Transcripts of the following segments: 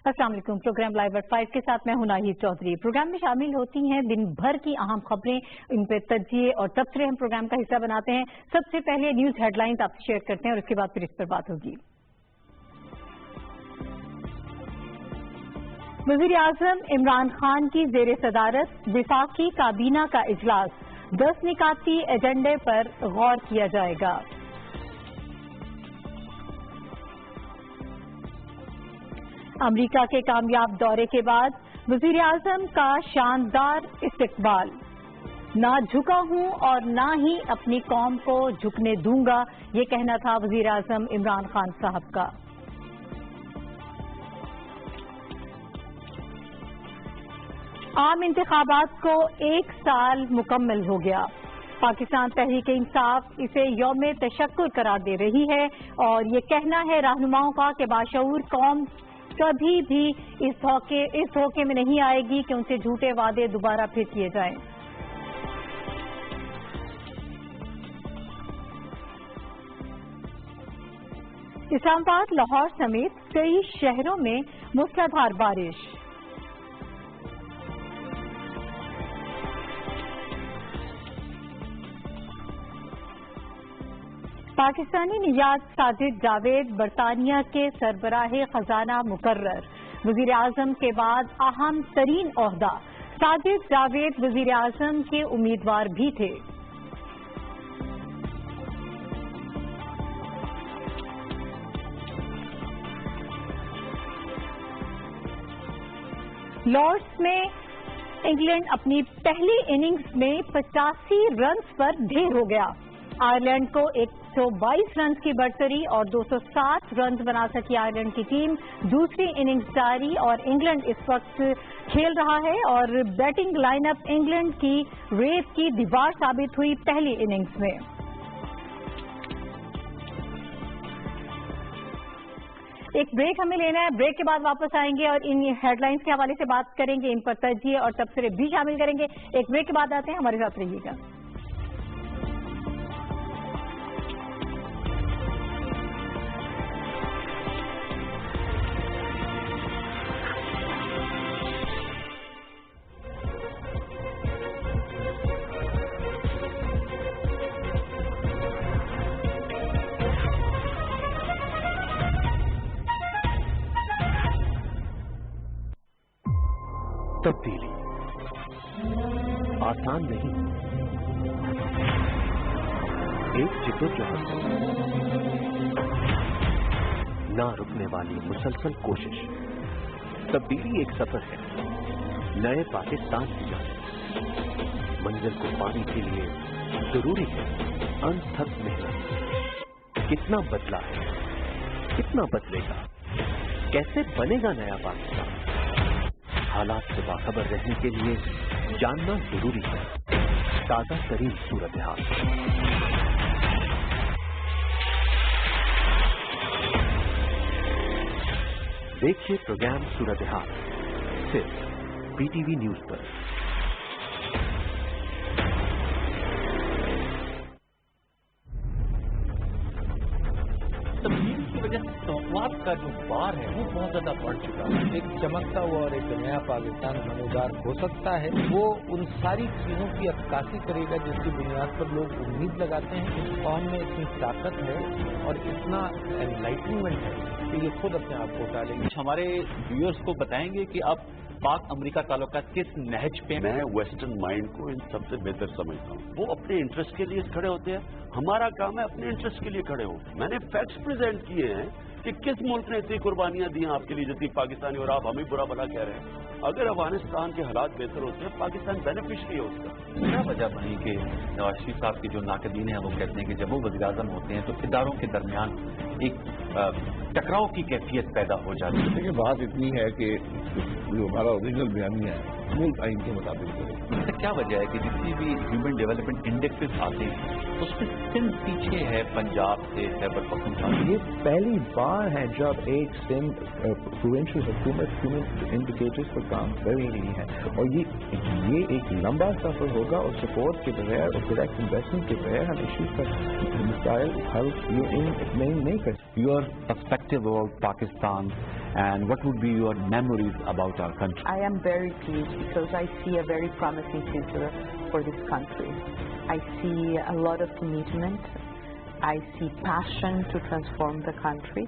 السلام علیکم. Programme live at 5 کے ساتھ میں ہوں ناہید چودھری. پروگرام میں شامل ہوتی ہیں دن بھر کی اہم خبریں, ان پہ تجزیے اور تبصرے ہم پروگرام کا حصہ بناتے ہیں. سب سے پہلے نیوز ہیڈ لائنز آپ سے شیئر کرتے ہیں اور اس کے بعد پھر اس پر بات ہوگی. وزیر اعظم عمران خان کی زیر صدارت وفاقی کابینہ کا اجلاس, 10 نکاتی ایجنڈے پر غور کیا جائے گا. امریکہ کے کامیاب دورے کے بعد وزیر اعظم کا شاندار استقبال, نہ جھکا ہوں اور نہ ہی اپنی قوم کو جھکنے دوں گا, یہ کہنا تھا وزیر اعظم عمران خان صاحب کا. عام انتخابات کو 1 سال مکمل ہو گیا. پاکستان تحریک انصاف اسے یوم تشکر قرار دے رہی ہے اور یہ کہنا ہے رہنماؤں کا کہ باشعور قوم کبھی بھی اس دھوکے میں نہیں آئے گی کہ ان سے جھوٹے وعدے دوبارہ پھر کیے جائیں. اسلام آباد, لاہور سمیت کئی شہروں میں موسلادھار بارش. پاکستانی نژاد ساجد جاوید برطانیہ کے سربراہ خزانہ مقرر. وزیر اعظم کے بعد اہم ترین عہدہ. ساجد جاوید وزیر اعظم کے امیدوار بھی تھے. لارڈس میں انگلینڈ اپنی پہلی اننگز میں 85 رنز پر ڈھیر ہو گیا. آئرلینڈ کو 122 رنز کی برتری اور 260 رنز بنا سکی آئرلینڈ کی ٹیم. دوسری اننگز جاری اور انگلینڈ اس وقت کھیل رہا ہے اور بیٹنگ لائن اپ انگلینڈ کی ریت کی دیوار ثابت ہوئی پہلی اننگز میں. ایک بریک ہمیں لینا ہے, بریک کے بعد واپس آئیں گے اور ان ہیڈ لائنز کے حوالے سے بات کریں گے, ان پر تجزیے اور تبصرے بھی شامل کریں گے. ایک بریک کے بعد آتے ہیں, ہمارے ساتھ رہیے گا. تبدیلی آسان نہیں, ایک جدوجہد, نہ رکنے والی مسلسل کوشش. تبدیلی ایک سفر ہے نئے پاکستان کی جانب. منزل کو پانے کے لیے ضروری ہے انتھک محنت. کتنا بدلا ہے, کتنا بدلے گا, کیسے بنے گا نیا پاکستان, حالات سے باخبر رہنے کے لیے جاننا ضروری ہے تازہ ترین صورتحال. دیکھیے پروگرام صورتحال صرف BTV نیوز پر. توقعات کا جو بار ہے وہ بہت زیادہ بڑھ چکا ہے. ایک چمکتا ہوا اور ایک نیا پاکستان نمودار ہو سکتا ہے, وہ ان ساری چیزوں کی عکاسی کرے گا جس کی بنیاد پر لوگ امید لگاتے ہیں. اس قوم میں اتنی طاقت ہے اور اتنا انلائٹنمنٹ ہے کہ یہ خود اپنے آپ کو اٹھالے گی. ہمارے ویورز کو بتائیں گے کہ اب پاک امریکہ تعلقات کس نہج پہ. میں ویسٹرن مائنڈ کو ان سب سے بہتر سمجھتا ہوں. وہ اپنے انٹرسٹ کے لیے کھڑے ہوتے ہیں, ہمارا کام ہے اپنے انٹرسٹ کے لیے کھڑے ہو. میں نے فیکٹس پریزنٹ کیے ہیں کہ کس ملک نے اتنی قربانیاں دی ہیں آپ کے لیے جتنی پاکستانی, اور آپ ہمیں برا بھلا کہہ رہے ہیں. اگر افغانستان کے حالات بہتر ہوتے ہیں پاکستان بینیفیشری ہے اس کا. کیا وجہ بنی کہ نواز شریف صاحب کے جو ناقدین ہیں وہ کہتے ہیں کہ جب وہ وزیر اعظم ہوتے ہیں تو اداروں کے درمیان ایک ٹکراؤ کی کیفیت پیدا ہو جاتی ہے. دیکھیے بات اتنی ہے کہ جو ہمارا اوریجنل بیانیہ ہے ملک آئین کے مطابق کرے. کیا وجہ ہے کہ جتنی بھی ہیومن ڈیولپمنٹ انڈیکسز آتے ہیں اس میں سندھ پیچھے ہے پنجاب سے خیبر پختونخوا. یہ پہلی بار ہے جب ایک سندھ پروونشل حکومت ہیومن انڈیکیٹرز پر کام کر رہی ہے, اور یہ ایک لمبا سفر ہوگا اور سپورٹ کے بغیر اور ڈائریکٹ انویسٹمنٹ کے بغیر ہم ایشوز کا مسائل حل نہیں کر سکتے. Your perspective of Pakistan and what would be your memories about our country? I am very pleased because I see a very promising future for this country. I see a lot of commitment. I see passion to transform the country.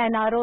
NRO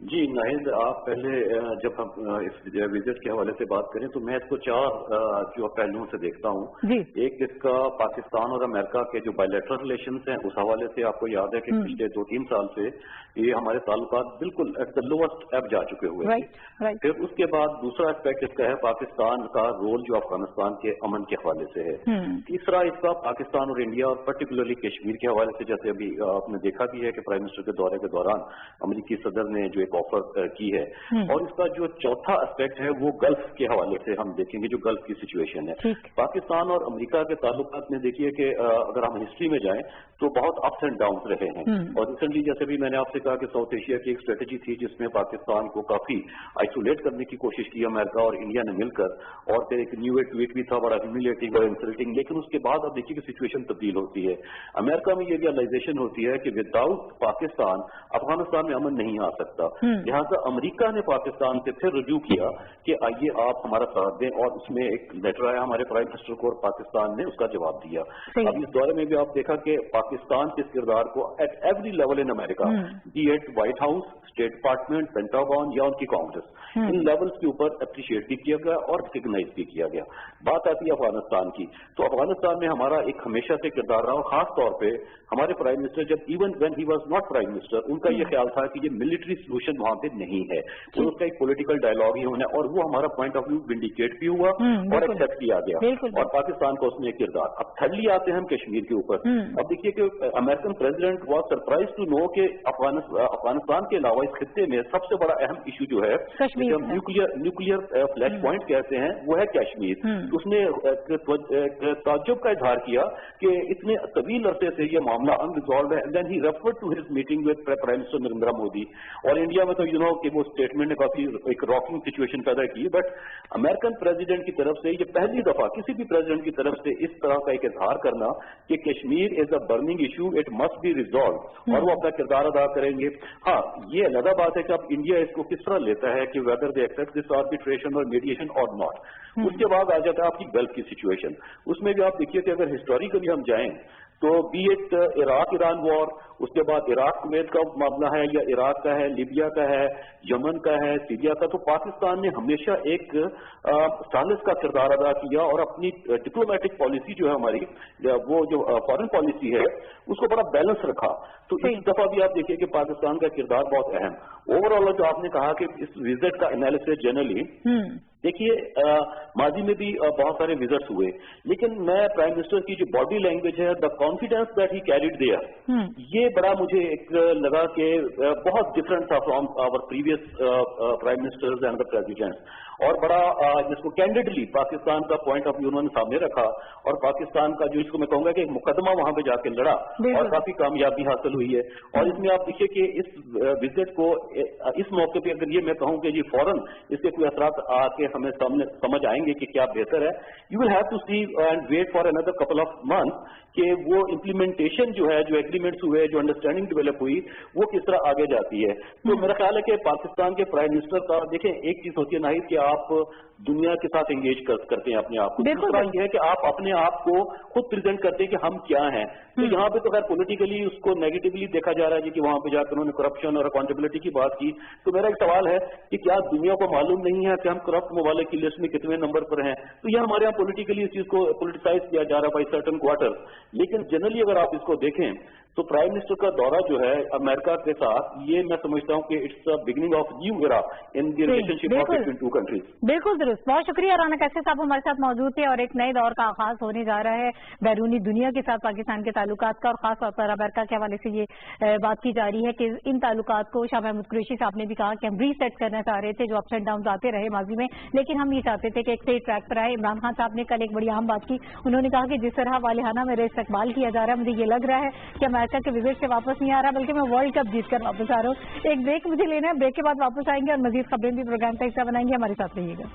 جی ناہید، آپ پہلے جب ہم اس visit کے حوالے سے بات کریں تو میں اس کو 4 جو پہلوؤں سے دیکھتا ہوں جی۔ ایک اس کا پاکستان اور امریکہ کے جو بائیلیٹرل ریلیشنز ہیں اس حوالے سے آپ کو یاد ہے کہ پچھلے 2-3 سال سے یہ ہمارے تعلقات بالکل ایٹ دا لوسٹ ایب جا چکے ہوئے تھے۔ پھر اس کے بعد دوسرا اسپیکٹ اس کا ہے پاکستان کا رول جو افغانستان کے امن کے حوالے سے ہے۔ تیسرا اس کا پاکستان اور انڈیا اور پرٹیکولرلی کشمیر کے حوالے سے، جیسے ابھی آپ نے دیکھا بھی ہے کہ پرائم منسٹر کے دورے کے دوران امریکی صدر نے جو ایک آفر کی ہے، اور اس کا جو چوتھا اسپیکٹ ہے وہ گلف کے حوالے سے ہم دیکھیں گے، جو گلف کی سچویشن ہے۔ پاکستان اور امریکہ کے تعلقات میں دیکھیے کہ اگر ہم ہسٹری میں جائیں تو بہت اپس اینڈ ڈاؤنس رہے ہیں، اور ریسنٹلی جیسے بھی میں نے آپ سے کہا کہ ساؤتھ ایشیا کی ایک اسٹریٹجی تھی جس میں پاکستان کو کافی آئسولیٹ کرنے کی کوشش کی امریکہ اور انڈیا نے مل کر، اور پھر ایک نیو ٹویٹ بھی تھا بڑا ہیومیلیٹنگ اور انسلٹنگ، لیکن اس کے بعد اب دیکھیے کہ سچویشن تبدیل ہوتی ہے۔ امریکہ میں یہ ریئلائزیشن ہوتی ہے کہ وداؤٹ پاکستان افغانستان میں امن نہیں آ سکتا، لہٰذا امریکہ نے پاکستان سے پھر رجوع کیا کہ آئیے آپ ہمارا ساتھ دیں، اور اس میں ایک لیٹر آیا ہمارے پرائم منسٹر کو اور پاکستان نے اس کا جواب دیا۔ اب اس دورے میں بھی آپ دیکھا کہ پاکستان کے اس کردار کو ایٹ ایوری لیول ان امریکہ، be at White House, state department, Pentagon یا ان کی کانگریس، ان لیولز کے اوپر اپریشیٹ بھی کیا گیا اور ریکگنائز بھی کیا گیا۔ بات آتی ہے افغانستان کی، تو افغانستان میں ہمارا ایک ہمیشہ سے کردار رہا، خاص طور پہ ہمارے پرائم منسٹر جب even when he was not prime minister, ان کا یہ خیال تھا کہ یہ ملٹری سولوشن وہاں پہ نہیں ہے، تو اس کا ایک پولیٹیکل ڈائلاگ ہی ہونا، اور وہ ہمارا پوائنٹ آف ویو ونڈیکیٹ بھی ہوا اور ایکسیپٹ کیا گیا، اور پاکستان کا اس میں ایک کردار۔ اب تھرڈلی آتے ہیں ہم کشمیر کے اوپر۔ اب دیکھیے کہ American president was surprise to know کہ افغانستان کے علاوہ اس خطے میں سب سے بڑا اہم ایشو جو ہے نیوکلیئر فلیش پوائنٹ کہتے ہیں وہ ہے کشمیر۔ اس نے تعجب کا اظہار کیا کہ اتنے طویل عرصے سے یہ معاملہ انریزالوڈ ہے، then he referred to his meeting with prime minister Narendra Modi, اور انڈیا میں تو یو نو کہ وہ اسٹیٹمنٹ نے کافی ایک راکنگ سچویشن پیدا کی، بٹ امریکن پریزیڈنٹ کی طرف سے یہ پہلی دفعہ کسی بھی پریزیڈنٹ کی طرف سے اس طرح کا ایک اظہار کرنا کہ Kashmir is a burning issue, it must be resolved, اور وہ اپنا کردار ادا کریں گے۔ ہاں یہ علیحدہ بات ہے کہ اب انڈیا اس کو کس طرح لیتا ہے کہ whether they accept this arbitration اور میڈیشن اور ناٹ۔ اس کے بعد آ جاتا ہے آپ کی گلف کی سچویشن، اس میں بھی آپ دیکھیے کہ اگر ہسٹوریکلی ہم جائیں تو بی ایٹ عراق ایران وار، اس کے بعد عراق کویت کا معاملہ ہے، یا عراق کا ہے، لیبیا کا ہے، یمن کا ہے، سیریا کا، تو پاکستان نے ہمیشہ ایک ثالث کا کردار ادا کیا، اور اپنی ڈپلومیٹک پالیسی جو ہے ہماری، وہ جو فارن پالیسی ہے اس کو بڑا بیلنس رکھا۔ تو اس دفعہ بھی آپ دیکھیے کہ پاکستان کا کردار بہت اہم۔ اوور آل جو آپ نے کہا کہ اس وزٹ کا انالیسس جنرلی دیکھیے ماضی میں بھی بہت سارے وزٹس ہوئے، لیکن میں پرائم منسٹر کی جو باڈی لینگویج ہے، the confidence that he carried there, یہ بڑا مجھے ایک لگا کہ بہت ڈفرنٹ تھا from our previous prime ministers and the presidents, اور بڑا جس کو کینڈیڈلی پاکستان کا پوائنٹ آف ویو انہوں نے سامنے رکھا، اور پاکستان کا جو اس کو میں کہوں گا کہ ایک مقدمہ وہاں پہ جا کے لڑا اور کافی کامیابی حاصل ہوئی ہے۔ اور اس میں آپ دیکھیے کہ اس وزٹ کو اس موقع پہ اگر یہ میں کہوں کہ جی فوراً اس کے کوئی اثرات آ کے ہمیں سامنے سمجھ آئیں گے کہ کیا بہتر ہے، you will have to see and wait for اندر کپل آف منتھ کہ وہ امپلیمنٹیشن جو ہے، جو ایگریمنٹس ہوئے، جو انڈرسٹینڈنگ ڈیولپ ہوئی، وہ کس طرح آگے جاتی ہے۔ تو میرا خیال ہے کہ پاکستان کے پرائم منسٹر کا دیکھیں ایک چیز ہوتی ہے ناہید کہ آپ دنیا کے ساتھ انگیج کرتے ہیں اپنے آپ کو، دوسرا یہ ہے کہ آپ اپنے آپ کو خود پریزنٹ کرتے ہیں کہ ہم کیا ہیں۔ تو یہاں پہ تو خیر پولیٹیکلی اس کو نیگیٹولی دیکھا جا رہا ہے جی کہ وہاں پہ جا کر انہوں نے کرپشن اور اکاؤنٹیبلٹی کی بات کی، تو میرا ایک سوال ہے کہ کیا دنیا کو معلوم نہیں ہے کہ ہم کرپٹ ممالک کی لسٹ میں کتنے نمبر پر ہیں؟ تو یہ ہمارے یہاں پولیٹیکلی اس چیز کو پولیٹیسائز کیا جا رہا ہے بائی سرٹن کوارٹر، لیکن جنرلی اگر آپ اس کو دیکھیں تو پرائم منسٹر کا دورہ جو ہے امریکہ کے ساتھ، یہ میں سمجھتا ہوں کہ it's beginning of new era in the relationship of between two countries. بالکل درست، بہت شکریہ رانا قیصر صاحب ہمارے ساتھ موجود تھے، اور ایک نئے دور کا آغاز ہونے جا رہا ہے بیرونی دنیا کے ساتھ پاکستان کے تعلقات کا، اور خاص طور پر امریکہ کے حوالے سے یہ بات کی جا رہی ہے کہ ان تعلقات کو شاہ محمود قریشی صاحب نے بھی کہا کہ ہم ری سیٹ کرنا چاہ رہے تھے، جو اپس اینڈ ڈاؤنز آتے رہے ماضی میں، لیکن ہم یہ چاہتے تھے کہ ایک صحیح ٹریک پر آئے۔ عمران خان صاحب نے کل ایک بڑی اہم بات کی، انہوں نے کہا کہ جس طرح والہانہ میرا استقبال کیا جا رہا ہے، مجھے یہ لگ رہا ہے کہ امریکہ کے وزٹ سے واپس نہیں آ رہا بلکہ میں ورلڈ کپ جیت کر واپس آ رہا ہوں۔ ایک بریک مجھے لینا ہے، بریک کے بعد واپس آئیں گے اور مزید خبریں بھی پروگرام کا حصہ بنائیں گے، ہمارے ساتھ رہیے گا۔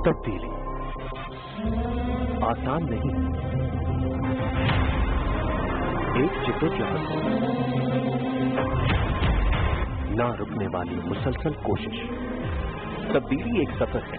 تبدیلی آسان نہیں، ایک جدوجہد، نہ رکنے والی مسلسل کوشش۔ تبدیلی ایک سفر ہے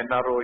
NRO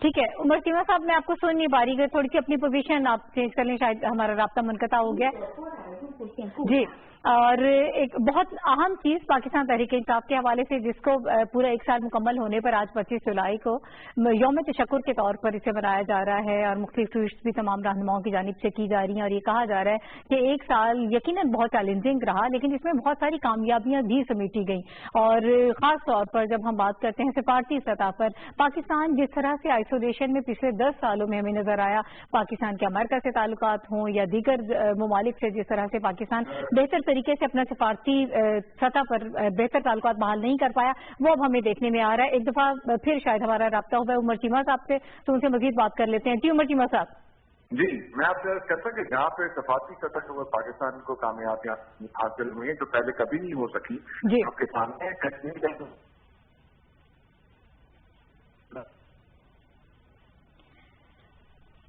ٹھیک ہے عمر چیمہ صاحب، میں آپ کو سن نہیں پا رہی، تھوڑی سی اپنی پوزیشن آپ چینج کر لیں، شاید ہمارا رابطہ منقطع ہو گیا جی. اور ایک بہت اہم چیز پاکستان تحریک انصاف کے حوالے سے، جس کو پورا 1 سال مکمل ہونے پر آج 25 جولائی کو یوم تشکر کے طور پر اسے منایا جا رہا ہے، اور مختلف ٹویٹس بھی تمام رہنماؤں کی جانب سے کی جا رہی ہیں، اور یہ کہا جا رہا ہے کہ 1 سال یقیناً بہت چیلنجنگ رہا، لیکن اس میں بہت ساری کامیابیاں بھی سمیٹی گئیں. اور خاص طور پر جب ہم بات کرتے ہیں سفارتی سطح پر، پاکستان جس طرح سے آئسولیشن میں پچھلے 10 سالوں میں ہمیں نظر آیا، پاکستان کے امریکہ سے تعلقات ہوں یا دیگر ممالک سے جس طرح سے پاکستان بہتر طریقے سے اپنا سفارتی سطح پر بہتر تعلقات بحال نہیں کر پایا، وہ اب ہمیں دیکھنے میں آ رہا ہے. ایک دفعہ پھر شاید ہمارا رابطہ ہوا ہے عمر چیمہ صاحب سے، تو ان سے مزید بات کر لیتے ہیں. جی عمر چیمہ صاحب. جی میں آپ سے کہتا ہوں کہ جہاں پہ سفارتی سطح پر پاکستان کو کامیابیاں حاصل ہوئی ہیں جو پہلے کبھی نہیں ہو سکی، جی آپ کے سامنے کشمیر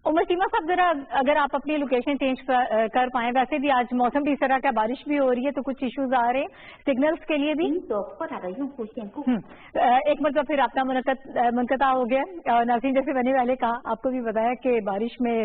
عمر چیمہ صاحب ذرا اگر آپ اپنی لوکیشن چینج کر پائیں. ویسے بھی آج موسم بھی اس طرح کا، بارش بھی ہو رہی ہے، تو کچھ ایشوز آ رہے ہیں سگنلز کے لیے بھی. ایک مرتبہ پھر رابطہ منقطع ہو گیا. ناظرین جیسے میں نے پہلے کہا، آپ کو بھی بتایا کہ بارش میں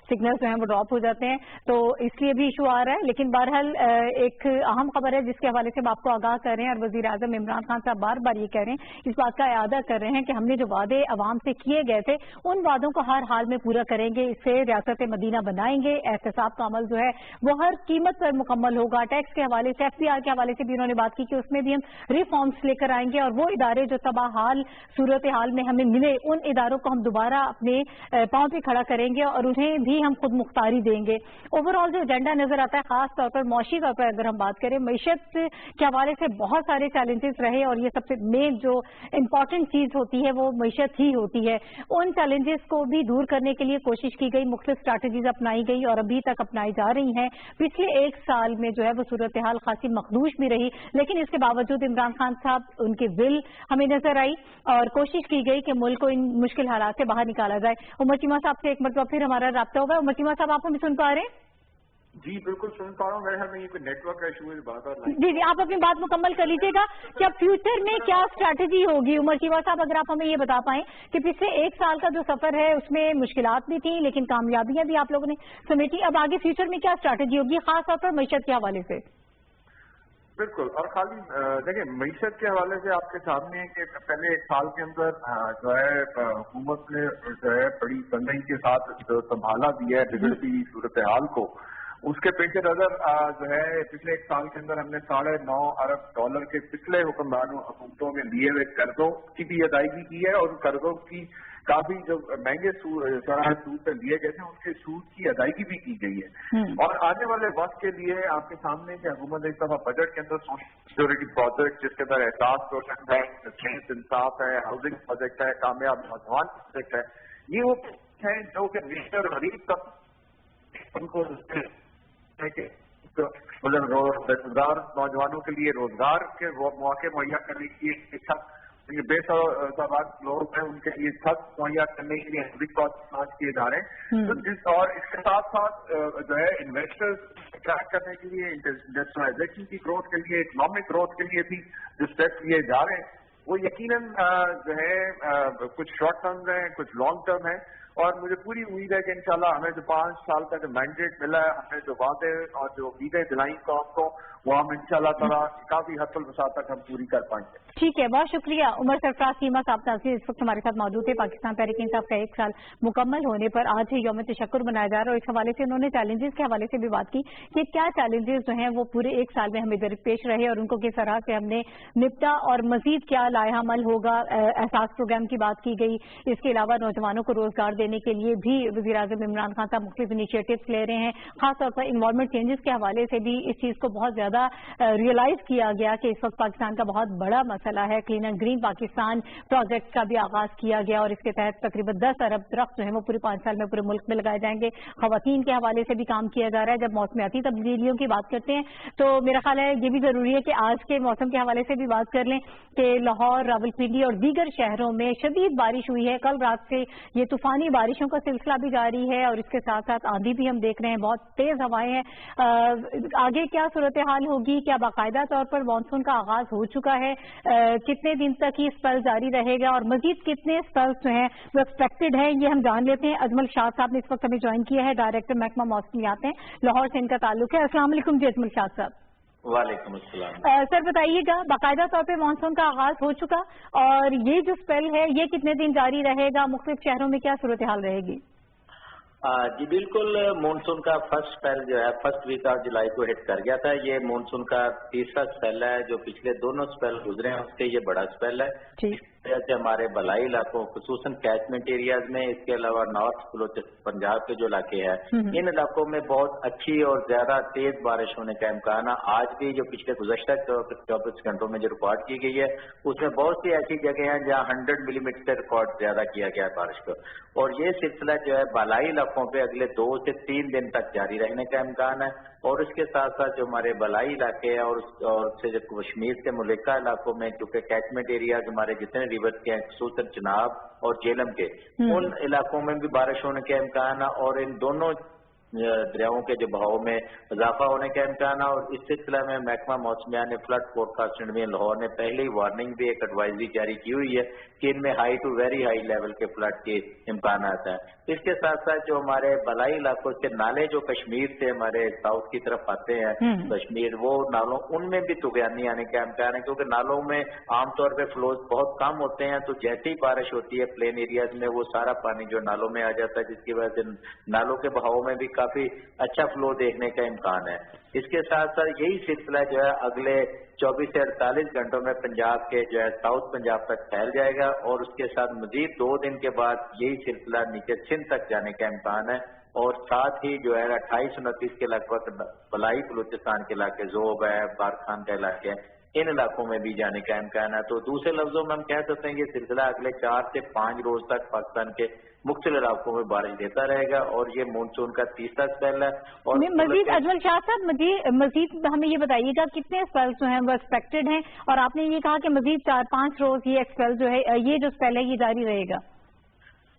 سگنلز جو ہیں وہ ڈراپ ہو جاتے ہیں، تو اس لیے بھی ایشو آ رہا ہے. لیکن بہرحال ایک اہم خبر ہے جس کے حوالے سے ہم آپ کو آگاہ کر رہے ہیں، اور وزیر اعظم عمران خان صاحب بار بار یہ کہہ رہے ہیں، اس بات کا اعادہ کر رہے ہیں کہ ہم نے جو وعدے عوام سے کیے گئے تھے ان وعدوں کو ہر حال میں پورا کریں گے. اس سے ریاست مدینہ بنائیں گے، احتساب کا عمل جو ہے وہ ہر قیمت پر مکمل ہوگا. ٹیکس کے حوالے سے، FCR کے حوالے سے بھی انہوں نے بات کی کہ اس میں بھی ہم ریفارمز لے کر آئیں گے، اور وہ ادارے جو تباہ حال صورتحال میں ہمیں ملے ان اداروں کو ہم دوبارہ اپنے پاؤں پہ کھڑا کریں گے، اور انہیں بھی ہم خود مختاری دیں گے. اوور آل جو ایجنڈا نظر آتا ہے، خاص طور پر معاشی طور پر اگر ہم بات کریں، معیشت کے حوالے سے بہت سارے چیلنجز رہے، اور یہ سب سے مین جو امپورٹنٹ چیز ہوتی ہے وہ معیشت ہی ہوتی ہے. ان چیلنجز کو بھی دور کرنے کے لیے کوشش کی گئی، مختلف اسٹریٹجیز اپنائی گئی اور ابھی تک اپنائی جا رہی ہیں. پچھلے 1 سال میں جو ہے وہ صورتحال خاصی مخدوش بھی رہی، لیکن اس کے باوجود عمران خان صاحب ان کی ول ہمیں نظر آئی، اور کوشش کی گئی کہ ملک کو ان مشکل حالات سے باہر نکالا جائے. عمر چیمہ صاحب سے ایک مرتبہ پھر ہمارا رابطہ ہوگا. عمر چیمہ صاحب آپ ہمیں سن پا رہے ہیں؟ جی بالکل سن پا رہا ہوں. میرے خیال میں یہ کوئی نیٹ ورک کا ایشو ہے. بات جی آپ اپنی بات مکمل کر لیجیے گا کہ اب فیوچر میں کیا اسٹریٹجی ہوگی. عمر چیمہ صاحب اگر آپ ہمیں یہ بتا پائیں کہ پچھلے 1 سال کا جو سفر ہے اس میں مشکلات بھی تھیں لیکن کامیابیاں بھی آپ لوگوں نے سمیٹی، اب آگے فیوچر میں کیا اسٹریٹجی ہوگی خاص طور پر معیشت کے حوالے سے؟ بالکل، اور خالی دیکھیں معیشت کے حوالے سے آپ کے سامنے کہ پہلے 1 سال کے اندر جو ہے حکومت نے جو ہے بڑی تنہائی کے ساتھ جو سنبھالا بھی ہے بگڑتی صورتحال کو، اس کے پیش نظر جو ہے پچھلے 1 سال کے اندر ہم نے $9.5 ارب کے پچھلے حکومتوں میں لیے ہوئے قرضوں کی بھی ادائیگی کی ہے، اور قرضوں کی کافی جو مہنگے سود پہ لیے گئے تھے ان کے سود کی ادائیگی بھی کی گئی ہے. اور آنے والے وقت کے لیے آپ کے سامنے کہ حکومت ایک دفعہ بجٹ کے اندر سوشل سیکورٹی پروجیکٹ جس کے اندر احساس پروجیکٹ ہے، انصاف ہے، ہاؤسنگ پروجیکٹ ہے، کامیاب نوجوان پروجیکٹ ہے، یہ وہ ہیں جو کہ بیشتر غریب تک ان کو روزگار نوجوانوں کے لیے روزگار کے مواقع مہیا کرنے کی بے سواد لوگ ہیں ان کے لیے چھت مہیا کرنے کے لیے پروجیکٹ کیے جا رہے ہیں. اور اس کے ساتھ ساتھ جو ہے انویسٹرز اٹریکٹ کرنے کے لیے، انڈسٹریلائزیشن کی گروتھ کے لیے، اکنامک گروتھ کے لیے بھی جو اسٹیپس لیے جا رہے ہیں وہ یقیناً جو ہے کچھ شارٹ ٹرم ہیں، کچھ لانگ ٹرم ہیں. اور مجھے پوری امید ہے کہ انشاءاللہ ہمیں جو 5 سال کا جو مینڈیٹ ملا ہے، ہمیں جو وعدے اور جو امیدیں دلائیں قوم کو، وہ ہم انشاءاللہ تعالیٰ کافی حد الوسعت تک ہم پوری کر پائیں گے. ٹھیک ہے، بہت شکریہ. عمر سرفراز چیمہ صاحب ناظرین اس وقت ہمارے ساتھ موجود ہے. پاکستان تحریک انصاف کا 1 سال مکمل ہونے پر آج ہی یوم تشکر منایا جا رہا ہے، اور اس حوالے سے انہوں نے چیلنجز کے حوالے سے بھی بات کی کہ کیا چیلنجز جو ہیں وہ پورے 1 سال میں ہمیں درپیش رہے اور ان کو کس طرح سے ہم نے نپٹا، اور مزید کیا لائحہ عمل ہوگا. احساس پروگرام کی بات کی گئی. اس کے علاوہ نوجوانوں کو روزگار دینے کے لیے بھی وزیر اعظم عمران خان صاحب مختلف انیشیٹوز لے رہے ہیں. خاص طور پر انوائرمنٹ چینجز کے حوالے سے بھی اس چیز کو بہت زیادہ ریئلائز کیا گیا کہ اس وقت پاکستان کا بہت بڑا مسئلہ ہے. Clean and green Pakistan project کا بھی آغاز کیا گیا، اور اس کے تحت تقریباً 10 ارب درخت جو ہیں وہ پورے 5 سال میں پورے ملک میں لگائے جائیں گے. خواتین کے حوالے سے بھی کام کیا جا رہا ہے. جب موسمیاتی تبدیلیوں کی بات کرتے ہیں تو میرا خیال ہے یہ بھی ضروری ہے کہ آج کے موسم کے حوالے سے بھی بات کر لیں کہ لاہور، راولپنڈی اور دیگر شہروں میں شدید بارش ہوئی ہے. کل رات سے یہ طوفانی بارشوں کا سلسلہ بھی جاری ہے اور اس کے ساتھ ساتھ آندھی بھی ہم دیکھ رہے ہیں, بہت تیز ہوائیں ہیں. آگے کیا صورتحال ہوگی؟ کیا باقاعدہ طور پر مانسون کا آغاز ہو چکا ہے؟ کتنے دن تک یہ اسپیل جاری رہے گا اور مزید کتنے اسپیلس جو ہیں وہ ایکسپیکٹڈ ہیں, یہ ہم جان لیتے ہیں. اجمل شاہ صاحب نے اس وقت ہمیں جوائن کیا ہے, ڈائریکٹر محکمہ موسمیات ہیں, لاہور سے ان کا تعلق ہے. السلام علیکم جی اجمل شاہ صاحب. وعلیکم السلام. سر بتائیے گا, باقاعدہ طور پہ مانسون کا آغاز ہو چکا اور یہ جو اسپیل ہے یہ کتنے دن جاری رہے گا؟ مختلف شہروں میں کیا صورتحال رہے گی؟ جی بالکل, مونسون کا فرسٹ اسپیل جو ہے فرسٹ ویک آف جولائی کو ہٹ کر گیا تھا. یہ مونسون کا تیسرا اسپیل ہے. جو پچھلے دونوں اسپیل گزرے ہیں اس کے یہ بڑا اسپیل ہے. جیسے ہمارے بلائی علاقوں خصوصاً کیچمنٹ ایریاز میں, اس کے علاوہ نارتھ پنجاب کے جو علاقے ہیں ان علاقوں میں بہت اچھی اور زیادہ تیز بارش ہونے کا امکان ہے. آج بھی جو پچھلے گزشتہ 24 گھنٹوں میں جو ریکارڈ کی گئی ہے اس میں بہت سی ایسی جگہ ہیں جہاں 100 ملی میٹر سے ریکارڈ زیادہ کیا گیا ہے بارش کو. اور یہ سلسلہ جو ہے بالائی علاقوں پہ اگلے 2 سے 3 دن تک جاری رہنے کا امکان ہے. اور اس کے ساتھ ساتھ جو ہمارے بالائی علاقے ہیں اور سے جو کشمیر سے ملکہ علاقوں میں, کیونکہ کیچمنٹ ایریاز ہمارے جتنے ریور کے ہیں خصوصاً چناب اور جیلم کے, ان علاقوں میں بھی بارش ہونے کا امکان ہے. اور ان دونوں دریاؤں کے جو بہاؤ میں اضافہ ہونے کا امکان ہے. اور اس سلسلہ میں محکمہ موسمیات نے فلڈ فور کاسٹ میں لاہور نے پہلے ہی وارننگ بھی ایک ایڈوائزری جاری کی ہوئی ہے کہ ان میں high to very high level کے فلڈ کے امکانات ہیں. اس کے ساتھ ساتھ جو ہمارے بالائی علاقوں سے نالے جو کشمیر سے ہمارے ساؤتھ کی طرف آتے ہیں کشمیر, وہ نالوں ان میں بھی طغیانی آنے کا امکان ہے, کیونکہ نالوں میں عام طور پہ فلوز بہت کم ہوتے ہیں. تو جیسے ہی بارش ہوتی ہے پلین ایریاز میں وہ سارا پانی جو نالوں میں آ جاتا ہے, جس کی وجہ سے نالوں کے بہاؤ میں بھی کافی اچھا فلو دیکھنے کا امکان ہے. اس کے ساتھ ساتھ یہی سلسلہ جو ہے اگلے 24 سے 48 گھنٹوں میں پنجاب کے جو ہے ساؤتھ پنجاب تک پھیل جائے گا. اور اس کے ساتھ مزید 2 دن کے بعد یہی سلسلہ نیچے سندھ تک جانے کا امکان ہے. اور ساتھ ہی جو ہے 28-29 کے لگ بھگ بلائی بلوچستان کے علاقے, زوب ہے, بارخان کا علاقے ہے, ان علاقوں میں بھی جانے کا امکان ہے. تو دوسرے لفظوں میں ہم کہہ سکتے ہیں یہ سلسلہ اگلے 4 سے 5 روز تک پاکستان کے مختلف علاقوں میں بارش دیتا رہے گا. اور یہ مونسون کا تیسرا اسپیل ہے. اور مزید اجمل شاہ صاحب مزید ہمیں یہ بتائیے گا کتنے اسپیل جو ہیں وہ ایکسپیکٹڈ ہیں؟ اور آپ نے یہ کہا کہ مزید 4-5 روز یہ اسپیل جو ہے یہ جو اسپیل ہے یہ جاری رہے گا.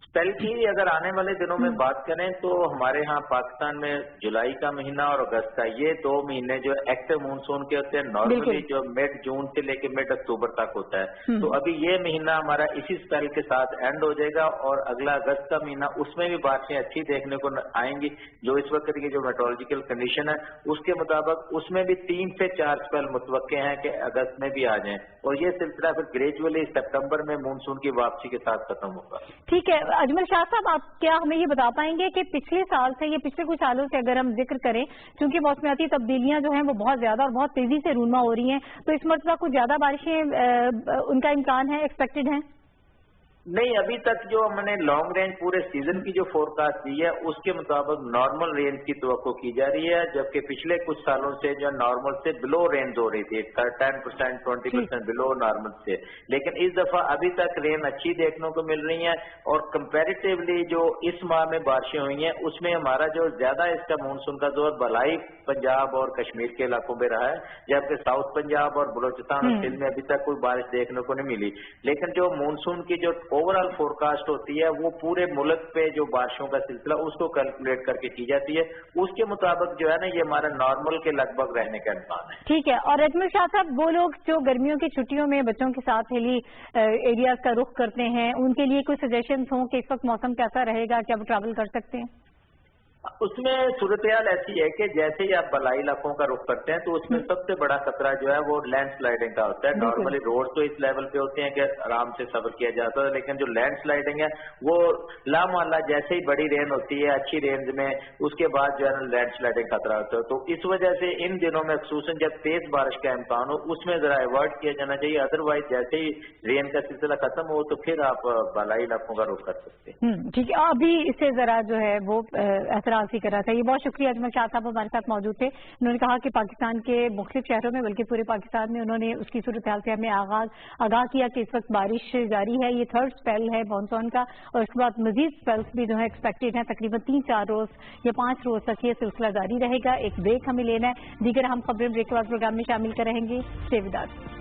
اسپیل کی اگر آنے والے دنوں میں بات کریں تو ہمارے ہاں پاکستان میں جولائی کا مہینہ اور اگست کا, یہ 2 مہینے جو ایکٹیو مونسون کے ہوتے ہیں. نارملی جو مڈ جون سے لے کے مڈ اکتوبر تک ہوتا ہے. تو ابھی یہ مہینہ ہمارا اسی اسپیل کے ساتھ اینڈ ہو جائے گا. اور اگلا اگست کا مہینہ اس میں بھی بارشیں اچھی دیکھنے کو آئیں گی. جو اس وقت کی جو میٹرولوجیکل کنڈیشن ہے اس کے مطابق اس میں بھی 3 سے 4 اسپیل متوقع ہیں کہ اگست میں بھی آ جائیں. اور یہ سلسلہ پھر گریجولی سپتمبر میں مونسون کی واپسی کے ساتھ ختم ہوگا. ٹھیک ہے اجمل شاہ صاحب, آپ کیا ہمیں یہ بتا پائیں گے کہ پچھلے سال سے یا پچھلے کچھ سالوں سے اگر ہم ذکر کریں, چونکہ موسمیاتی تبدیلیاں جو ہیں وہ بہت زیادہ اور بہت تیزی سے رونما ہو رہی ہیں, تو اس مرتبہ کچھ زیادہ بارشیں ان کا امکان ہے, ایکسپیکٹڈ ہیں؟ نہیں, ابھی تک جو ہم نے لانگ رینج پورے سیزن کی جو فورکاسٹ دی ہے اس کے مطابق نارمل رینج کی توقع کی جا رہی ہے, جبکہ پچھلے کچھ سالوں سے جو نارمل سے بلو رینج ہو رہی تھی 10%, 20% بلو نارمل سے. لیکن اس دفعہ ابھی تک رین اچھی دیکھنے کو مل رہی ہے. اور کمپیریٹیولی جو اس ماہ میں بارشیں ہوئی ہیں اس میں ہمارا جو زیادہ اس کا مونسون کا زور بلائی پنجاب اور کشمیر کے علاقوں میں رہا ہے, جبکہ ساؤتھ پنجاب اور بلوچستان اور سندھ میں ابھی تک کوئی بارش دیکھنے کو نہیں ملی. لیکن جو مونسون کی جو اوور آل فورکاسٹ ہوتی ہے وہ پورے ملک پہ جو بارشوں کا سلسلہ اس کو کیلکولیٹ کر کے کی جاتی ہے. اس کے مطابق جو ہے نا یہ ہمارا نارمل کے لگ بھگ رہنے کا امکان ہے. ٹھیک ہے. اور اجمل شاہ صاحب, وہ لوگ جو گرمیوں کی چھٹیوں میں بچوں کے ساتھ ہلی ایریاز کا رخ کرتے ہیں, ان کے لیے کوئی سجیشنز ہوں کہ اس وقت موسم کیسا رہے گا, کیا وہ ٹریول کر سکتے ہیں؟ اس میں صورتحال ایسی ہے کہ جیسے ہی آپ بلائی علاقوں کا رخ کرتے ہیں تو اس میں سب سے بڑا خطرہ جو ہے وہ لینڈ سلائڈنگ کا ہوتا ہے. نارملی روڈ تو اس لیول پہ ہوتے ہیں کہ آرام سے سفر کیا جاتا ہے, لیکن جو لینڈ سلائڈنگ ہے وہ لامحالہ جیسے ہی بڑی رین ہوتی ہے اچھی رینج میں اس کے بعد جو ہے نا لینڈ سلائڈنگ خطرہ ہوتا ہے. تو اس وجہ سے ان دنوں میں خصوصاً جب تیز بارش کا امکان ہو اس میں ذرا اوائڈ کیا جانا چاہیے. ادروائز جیسے ہی رین کا سلسلہ ختم ہو تو پھر آپ بالائی علاقوں کا رخ کر سکتے ہیں. ٹھیک ہے. ابھی اس سے ذرا جو ہے وہ اعتراض ہی کر رہا تھا. یہ بہت شکریہ اجمل شاہ صاحب ہمارے ساتھ موجود تھے. انہوں نے کہا کہ پاکستان کے مختلف شہروں میں بلکہ پورے پاکستان میں انہوں نے اس کی صورتحال سے ہمیں آگاہ کیا کہ اس وقت بارش جاری ہے. یہ 3rd اسپیل ہے مانسون کا, اور اس کے بعد مزید اسپیلس بھی جو ہے ایکسپیکٹڈ ہیں. تقریباً 3-4 روز یا 5 روز تک یہ سلسلہ جاری رہے گا. ایک بریک ہمیں لینا ہے, دیگر ہم خبریں بریک کے بعد پروگرام میں شامل کر رہیں گے. Stay with us.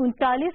39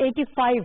85